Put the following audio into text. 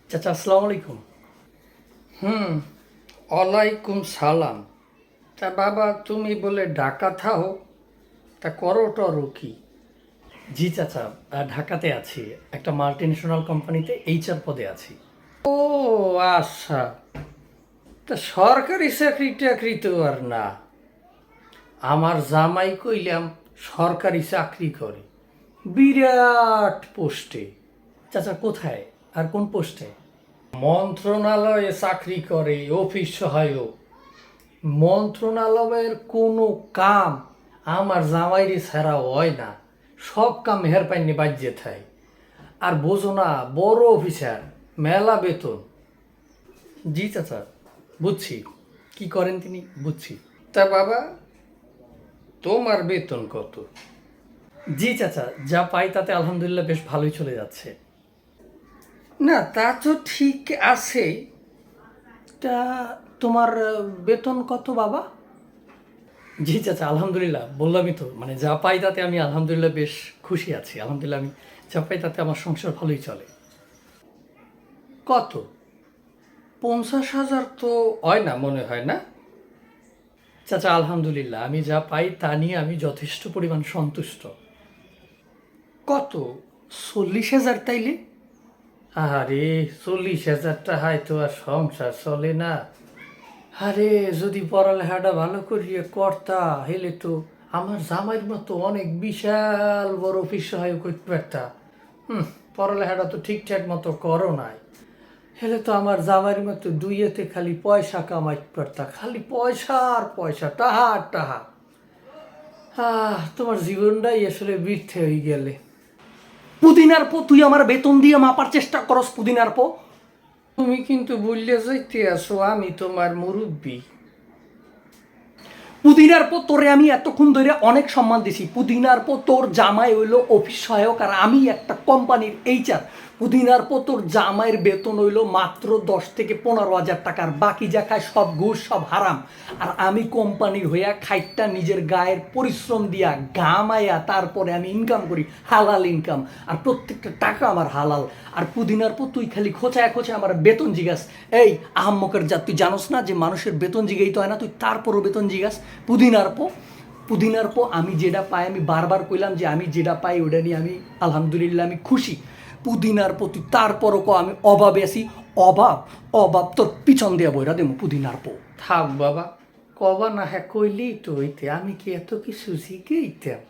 চাচা আসসালামু আলাইকুম। ওয়ালাইকুম সালাম। তা বাবা তুমি বলে ঢাকা থাও, তা করো টরো কি? জি চাচা, ঢাকাতে আছি, একটা মাল্টিন্যাশনাল কোম্পানিতে এইচআর পদে আছি। ও আচ্ছা, তা সরকারি চাকরি টাকরি তো আর না। আমার জামাই কইলাম সরকারি চাকরি করে, বিরাট পোস্টে। চাচা কোথায় আর কোন পোস্টে? মন্ত্রণালয়ে চাকরি করে, অফিস সহায়ক। মন্ত্রণালয়ের কোনো কাম আমার জামাইরে ছাড়া হয় না, সব কাম হের পাইনি বাজ্যে থাই। আর বোঝো না, বড় অফিসার, মেলা বেতন। জি চাচা, বুঝছি কি করেন তিনি, বুঝছি। তা বাবা তোমার বেতন কত? জি চাচা, যা পাই তাতে আলহামদুলিল্লাহ বেশ ভালোই চলে যাচ্ছে। না তা তো ঠিক আছে, তা তোমার বেতন কত বাবা? জি চাচা, আলহামদুলিল্লাহ বললামই তো, মানে যা পাই তাতে আমি আলহামদুলিল্লাহ বেশ খুশি আছি। আলহামদুলিল্লাহ আমি যা পাই তাতে আমার সংসার ভালোই চলে। কত? 50,000 তো হয় না, মনে হয় না। চাচা আলহামদুলিল্লাহ আমি যা পাই তা নিয়ে আমি যথেষ্ট পরিমাণ সন্তুষ্ট। কত? 40,000 তাইলে? আরে 40,000 টাকায় তো আর সংসার চলে না। আরে যদি পড়ালেখাটা ভালো করিয়ে করতা হেলে তো আমার জামাইয়ের মতো অনেক বিশাল বড় অফিস সহায়ক করতে পারতা। পড়ালেখাটা তো ঠিকঠাক মতো করো নাই, হেলে তো আমার জামাইয়ের মতো দুইয়েতে খালি পয়সা কামাইতে পারতা, খালি পয়সা আর পয়সা, টাহা আর টাহা। তোমার জীবনটাই আসলে বৃথা হয়ে গেলে। পুদিনার পো তুই আমার বেতন দিয়ে মাপার চেষ্টা করস, পুদিনার পো। তুমি কিন্তু বললে যাইতে আসো আমি তোমার মুরব্বী। পুদিনার পর তোরে আমি এতক্ষণ ধরে অনেক সম্মান দিছি। পুদিনার পর তোর জামাই হইলো অফিস সহায়ক আর আমি একটা কোম্পানির এইচআর। পুদিনার পর তোর জামাইয়ের বেতন হইলো মাত্র 10 থেকে 15 হাজার টাকার, বাকি যা খায় সব ঘুষ, সব হারাম। আর আমি কোম্পানির হইয়া খাইটটা নিজের গায়ের পরিশ্রম দিয়া গামাইয়া তারপরে আমি ইনকাম করি, হালাল ইনকাম। আর প্রত্যেকটা টাকা আমার হালাল। আর পুদিনার পর তুই খালি খোঁচায় খোঁচায় আমার বেতন জিগাস। এই আহাম্মকের জাত, তুই জানোস না যে মানুষের বেতন জিগাইতে হয় না, তুই তারপরও বেতন জিগাস। পুদিনার পো আমি যেটা পাই, আমি বারবার কইলাম যে আমি যেটা পাই ওটা নিয়ে আমি আলহামদুলিল্লাহ আমি খুশি। পুদিনার পো তুই তারপরও আমি অভাবে আছি। অভাব অভাব তোর পিছন দিয়া বইরা দেবো পুদিনার পো। থাক বাবা, কবা না হ্যাঁ কইলেই তো হইতে, আমি কি এত কিছু শিখেইতাম?